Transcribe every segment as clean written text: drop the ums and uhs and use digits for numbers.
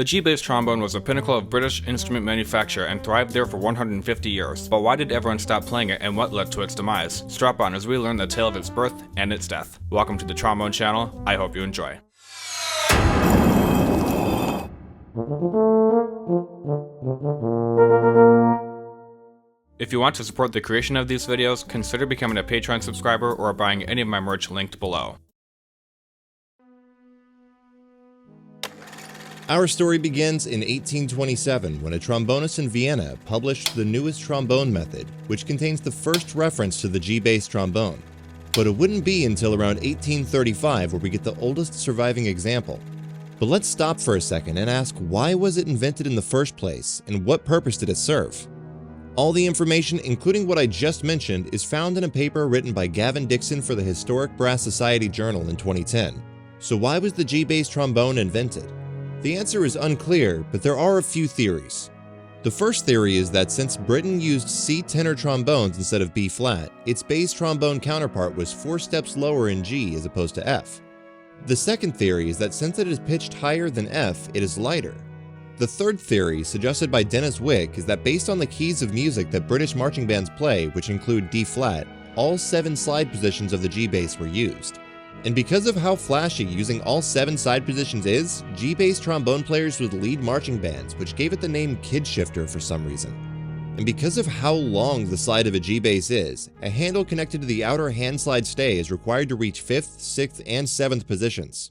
The G-bass trombone was a pinnacle of British instrument manufacture and thrived there for 150 years. But why did everyone stop playing it and what led to its demise? Strap on as we learn the tale of its birth and its death. Welcome to the Trombone channel. I hope you enjoy. If you want to support the creation of these videos, consider becoming a Patreon subscriber or buying any of my merch linked below. Our story begins in 1827 when a trombonist in Vienna published the newest trombone method, which contains the first reference to the G-bass trombone. But it wouldn't be until around 1835 where we get the oldest surviving example. But let's stop for a second and ask, why was it invented in the first place, and what purpose did it serve? All the information, including what I just mentioned, is found in a paper written by Gavin Dixon for the Historic Brass Society Journal in 2010. So why was the G-bass trombone invented? The answer is unclear, but there are a few theories. The first theory is that since Britain used C tenor trombones instead of B flat, its bass trombone counterpart was 4 steps lower in G as opposed to F. The second theory is that since it is pitched higher than F, it is lighter. The third theory, suggested by Dennis Wick, is that based on the keys of music that British marching bands play, which include D flat, all 7 slide positions of the G bass were used. And because of how flashy using all 7 side positions is, G-bass trombone players would lead marching bands, which gave it the name kid shifter for some reason. And because of how long the slide of a G-bass is, a handle connected to the outer hand slide stay is required to reach 5th, 6th, and 7th positions.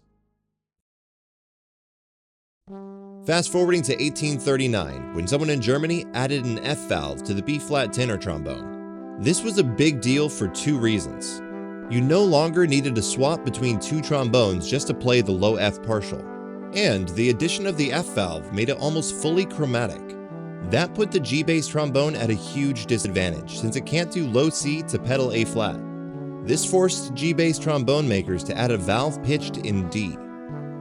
Fast forwarding to 1839, when someone in Germany added an F valve to the B-flat tenor trombone. This was a big deal for 2 reasons. You no longer needed to swap between 2 trombones just to play the low F partial. And the addition of the F valve made it almost fully chromatic. That put the G-bass trombone at a huge disadvantage since it can't do low C to pedal A flat. This forced G-bass trombone makers to add a valve pitched in D.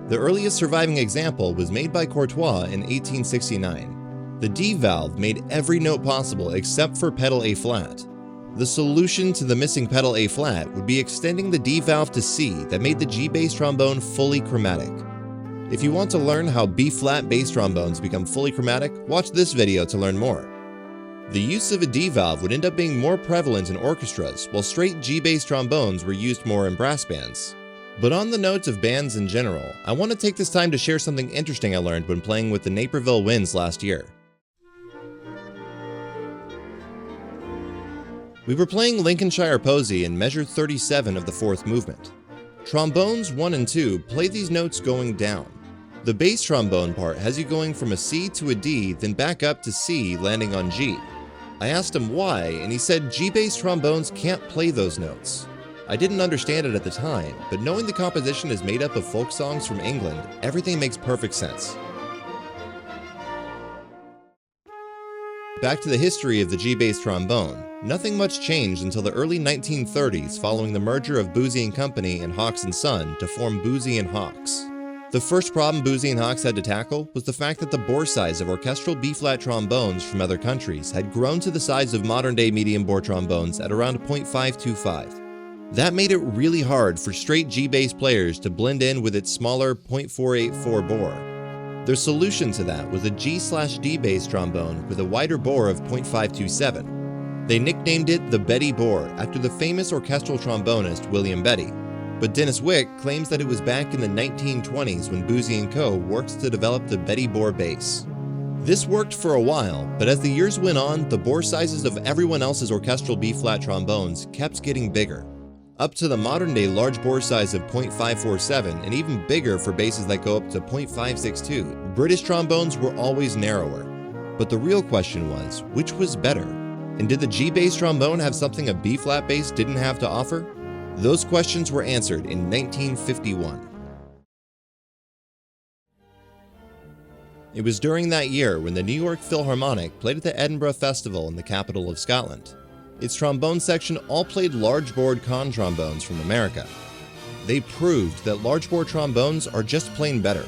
The earliest surviving example was made by Courtois in 1869. The D valve made every note possible except for pedal A flat. The solution to the missing pedal A flat would be extending the D valve to C that made the G-bass trombone fully chromatic. If you want to learn how B-flat bass trombones become fully chromatic, watch this video to learn more. The use of a D valve would end up being more prevalent in orchestras, while straight G-bass trombones were used more in brass bands. But on the note of bands in general, I want to take this time to share something interesting I learned when playing with the Naperville Winds last year. We were playing Lincolnshire Posy in measure 37 of the 4th movement. Trombones 1 and 2 play these notes going down. The bass trombone part has you going from a C to a D, then back up to C, landing on G. I asked him why, and he said G-bass trombones can't play those notes. I didn't understand it at the time, but knowing the composition is made up of folk songs from England, everything makes perfect sense. Back to the history of the G-bass trombone. Nothing much changed until the early 1930s following the merger of Boosey & Company and Hawks & Son to form Boosey & Hawks. The first problem Boosey & Hawks had to tackle was the fact that the bore size of orchestral B-flat trombones from other countries had grown to the size of modern-day medium bore trombones at around 0.525. That made it really hard for straight G-bass players to blend in with its smaller 0.484 bore. Their solution to that was a G/D bass trombone with a wider bore of 0.527. They nicknamed it the Betty bore after the famous orchestral trombonist William Betty. But Dennis Wick claims that it was back in the 1920s when Boosey & Co. worked to develop the Betty bore bass. This worked for a while, but as the years went on, the bore sizes of everyone else's orchestral B-flat trombones kept getting bigger, up to the modern-day large bore size of 0.547 and even bigger for basses that go up to 0.562. British trombones were always narrower. But the real question was, which was better? And did the G-bass trombone have something a B-flat bass didn't have to offer? Those questions were answered in 1951. It was during that year when the New York Philharmonic played at the Edinburgh Festival in the capital of Scotland. Its trombone section all played large-bored con trombones from America. They proved that large-bore trombones are just plain better.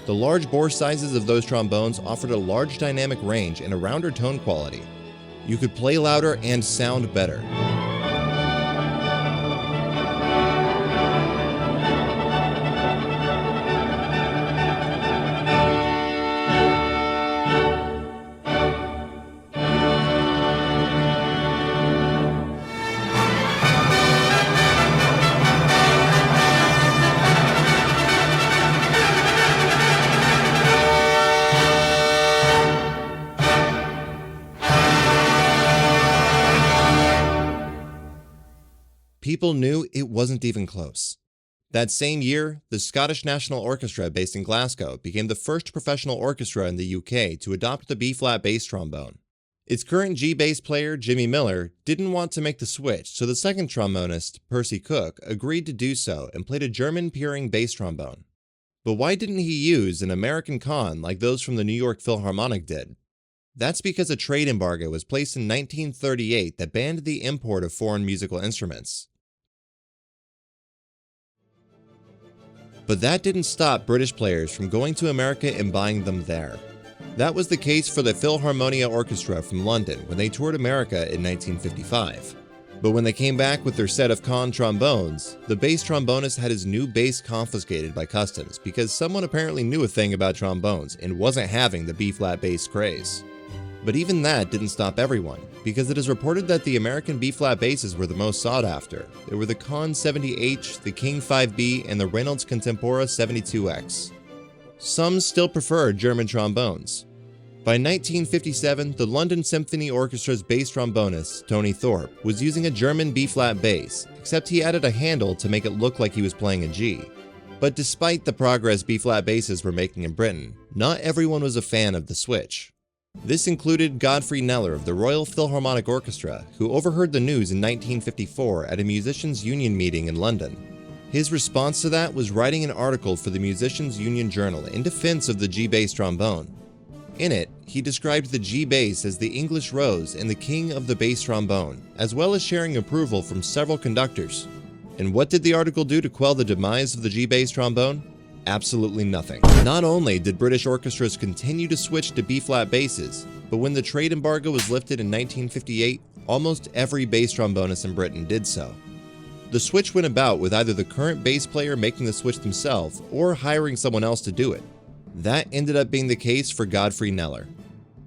The large bore sizes of those trombones offered a large dynamic range and a rounder tone quality. You could play louder and sound better. People knew it wasn't even close. That same year, the Scottish National Orchestra based in Glasgow became the first professional orchestra in the UK to adopt the B-flat bass trombone. Its current G-bass player, Jimmy Miller, didn't want to make the switch, so the second trombonist, Percy Cook, agreed to do so and played a German peering bass trombone. But why didn't he use an American con like those from the New York Philharmonic did? That's because a trade embargo was placed in 1938 that banned the import of foreign musical instruments. But that didn't stop British players from going to America and buying them there. That was the case for the Philharmonia Orchestra from London when they toured America in 1955. But when they came back with their set of con trombones, the bass trombonist had his new bass confiscated by customs because someone apparently knew a thing about trombones and wasn't having the B-flat bass craze. But even that didn't stop everyone, because it is reported that the American B-flat basses were the most sought after. There were the Con 70H, the King 5B, and the Reynolds Contempora 72X. Some still prefer German trombones. By 1957, the London Symphony Orchestra's bass trombonist, Tony Thorpe, was using a German B-flat bass, except he added a handle to make it look like he was playing a G. But despite the progress B-flat basses were making in Britain, not everyone was a fan of the switch. This included Godfrey Kneller of the Royal Philharmonic Orchestra, who overheard the news in 1954 at a musicians' union meeting in London. His response to that was writing an article for the Musicians' Union Journal in defense of the G-bass trombone. In it, he described the G-bass as the English rose and the king of the bass trombone, as well as sharing approval from several conductors. And what did the article do to quell the demise of the G-bass trombone? Absolutely nothing. Not only did British orchestras continue to switch to B-flat basses, but when the trade embargo was lifted in 1958, almost every bass trombonist in Britain did so. The switch went about with either the current bass player making the switch themselves or hiring someone else to do it. That ended up being the case for Godfrey Kneller.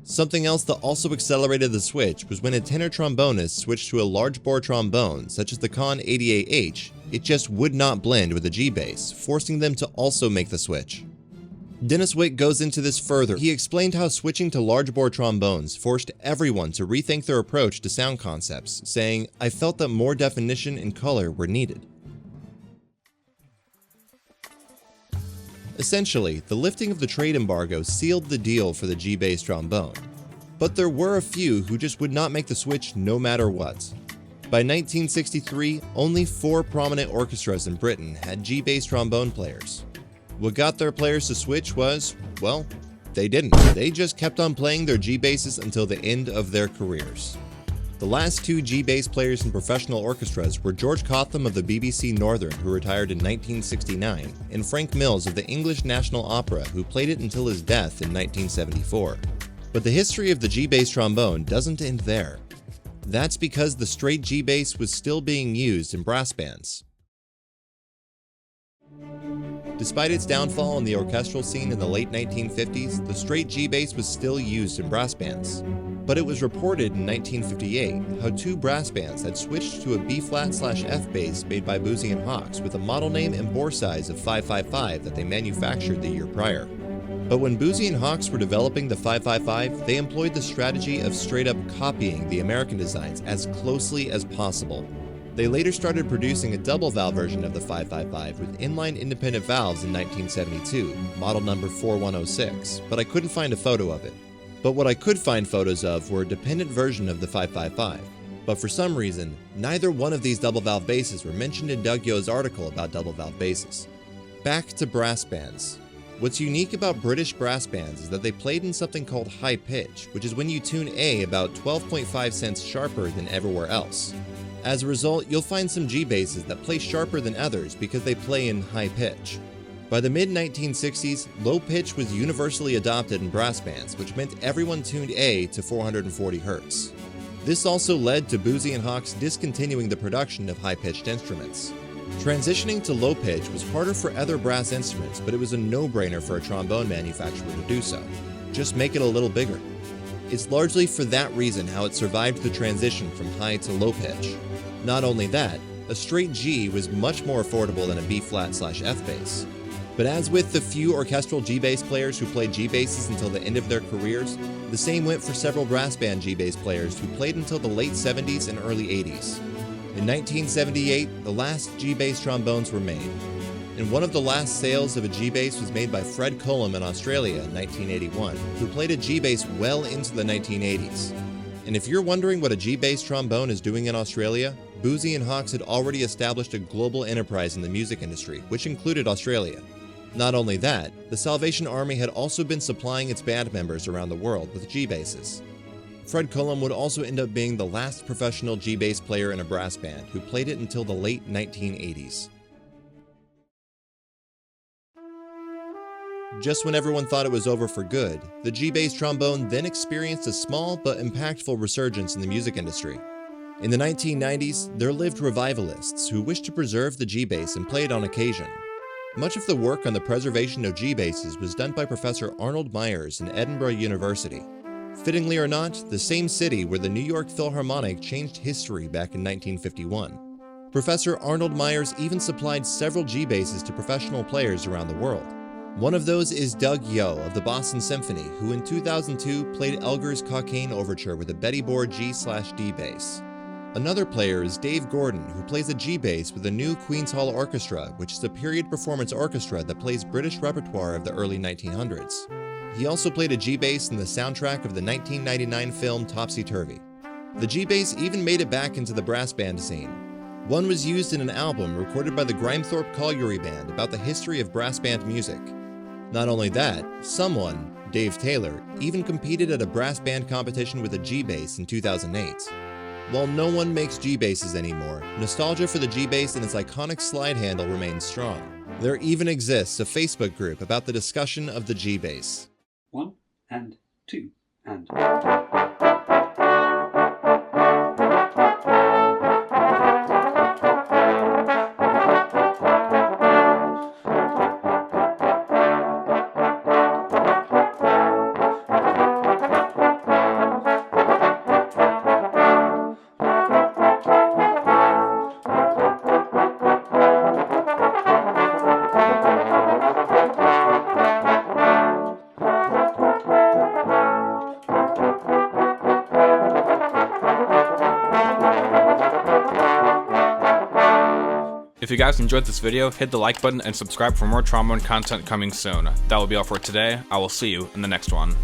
Something else that also accelerated the switch was when a tenor trombonist switched to a large bore trombone, such as the Con 88H, it just would not blend with the G-bass, forcing them to also make the switch. Dennis Wick goes into this further. He explained how switching to large bore trombones forced everyone to rethink their approach to sound concepts, saying, "I felt that more definition and color were needed." Essentially, the lifting of the trade embargo sealed the deal for the G-bass trombone. But there were a few who just would not make the switch no matter what. By 1963, only 4 prominent orchestras in Britain had G-bass trombone players. What got their players to switch was, well, they didn't. They just kept on playing their G-basses until the end of their careers. The last 2 G-bass players in professional orchestras were George Cotham of the BBC Northern, who retired in 1969, and Frank Mills of the English National Opera, who played it until his death in 1974. But the history of the G-bass trombone doesn't end there. That's because the straight G-bass was still being used in brass bands. Despite its downfall in the orchestral scene in the late 1950s, the straight G-bass was still used in brass bands. But it was reported in 1958 how 2 brass bands had switched to a B-flat/F bass made by Boozy & Hawkes with a model name and bore size of 555 that they manufactured the year prior. But when Boozy & Hawkes were developing the 555, they employed the strategy of straight-up copying the American designs as closely as possible. They later started producing a double-valve version of the 555 with inline independent valves in 1972, model number 4106, but I couldn't find a photo of it. But what I could find photos of were a dependent version of the 555. But for some reason, neither one of these double-valve basses were mentioned in Doug Yo's article about double-valve basses. Back to brass bands. What's unique about British brass bands is that they played in something called high pitch, which is when you tune A about 12.5 cents sharper than everywhere else. As a result, you'll find some G basses that play sharper than others because they play in high pitch. By the mid-1960s, low pitch was universally adopted in brass bands, which meant everyone tuned A to 440 Hz. This also led to Boozy and Hawkes discontinuing the production of high-pitched instruments. Transitioning to low pitch was harder for other brass instruments, but it was a no-brainer for a trombone manufacturer to do so. Just make it a little bigger. It's largely for that reason how it survived the transition from high to low pitch. Not only that, a straight G was much more affordable than a B-flat/F bass. But as with the few orchestral G-bass players who played G-basses until the end of their careers, the same went for several brass band G-bass players who played until the late 70s and early 80s. In 1978, the last G-bass trombones were made, and one of the last sales of a G-bass was made by Fred Cullum in Australia in 1981, who played a G-bass well into the 1980s. And if you're wondering what a G-bass trombone is doing in Australia, Boozy and Hawkes had already established a global enterprise in the music industry, which included Australia. Not only that, the Salvation Army had also been supplying its band members around the world with G-basses. Fred Cullum would also end up being the last professional G-bass player in a brass band who played it until the late 1980s. Just when everyone thought it was over for good, the G-bass trombone then experienced a small but impactful resurgence in the music industry. In the 1990s, there lived revivalists who wished to preserve the G-bass and play it on occasion. Much of the work on the preservation of G-basses was done by Professor Arnold Myers in Edinburgh University. Fittingly or not, the same city where the New York Philharmonic changed history back in 1951. Professor Arnold Myers even supplied several G-basses to professional players around the world. One of those is Doug Yo of the Boston Symphony, who in 2002 played Elgar's Cockaigne Overture with a Betty Board G/D bass. Another player is Dave Gordon, who plays a G-bass with the new Queen's Hall Orchestra, which is a period performance orchestra that plays British repertoire of the early 1900s. He also played a G-bass in the soundtrack of the 1999 film Topsy Turvy. The G-bass even made it back into the brass band scene. One was used in an album recorded by the Grimethorpe Colliery Band about the history of brass band music. Not only that, someone, Dave Taylor, even competed at a brass band competition with a G-bass in 2008. While no one makes G-basses anymore, nostalgia for the G-bass and its iconic slide handle remains strong. There even exists a Facebook group about the discussion of the G-bass. 1 and 2 and... If you guys enjoyed this video, hit the like button and subscribe for more trombone content coming soon. That will be all for today. I will see you in the next one.